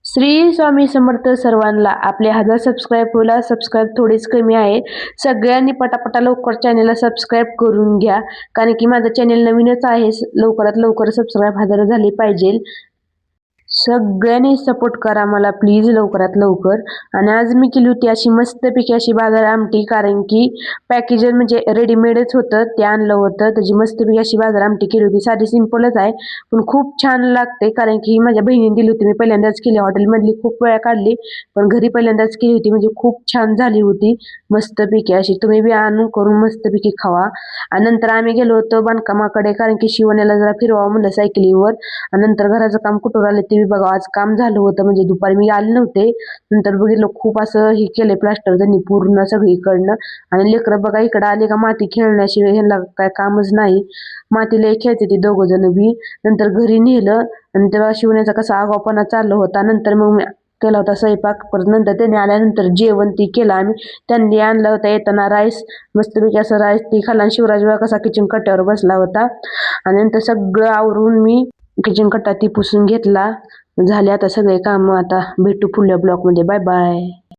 श्री स्वामी समर्थ सर्वांना. आपले 1000 सबस्क्राईब थोडेच कमी आहे. सगळ्यांनी पटापटा लवकर चॅनेलला सबस्क्राईब करून घ्या, कारण की माझं चॅनेल नवीनच आहे. लवकरात लवकर सबस्क्राईब 1000 झाले पाहिजे. सगळ्यांनी सपोर्ट करा मला प्लीज लवकरात लवकर. आणि आज मी केली होती अशी मस्तपैकी अशी बाजार आमटी, कारण की पॅकेज म्हणजे रेडीमेडच होतं, ते आणलं होतं. त्याची मस्तपैकी अशी बाजार आमटी केली होती. साधी सिंपलच आहे पण खूप छान लागते, कारण की माझ्या बहिणीने दिली होती. मी पहिल्यांदाच केली, हॉटेलमधली खूप वेळा काढली पण घरी पहिल्यांदाच केली होती. म्हणजे खूप छान झाली होती मस्तपैकी अशी. तुम्ही बी आणून करून मस्तपैकी खावा. आणि नंतर आम्ही गेलो होतो बांधकामाकडे, कारण की शिवण्याला जरा फिरवावं म्हणलं सायकलीवर. आणि नंतर घराचं काम कुठून आलं ते बघा. आज काम झालं होतं, म्हणजे दुपारी मी आले नव्हते. नंतर बघितलं खूप असं हे केलंय प्लास्टर त्यांनी पूर्ण सगळीकडनं. आणि लेकरं बघा इकडं आले का माती खेळण्याशिवाय ह्यांना काय कामच नाही. मातीला खेळते ती दोघं जण बी. नंतर घरी नेलं आणि तेव्हा शिवण्याचा कसा आगाऊपणा चालू होता. नंतर मग मी केला होता स्वयंपाक. परत नंतर त्याने आल्यानंतर जेवण ती केलं आम्ही. त्यांनी आणला होता येताना राईस, मस्तपैकी असं राईस ती खाल्ला. आणि शिवराज बघा कसा किचन कट्ट्यावर बसला होता. आणि नंतर सगळं आवरून मी किचन कट्टा ती पुसून घेतला. झाले आता सगळे काम. आता भेटू पुढल्या ब्लॉगमध्ये. Bye bye.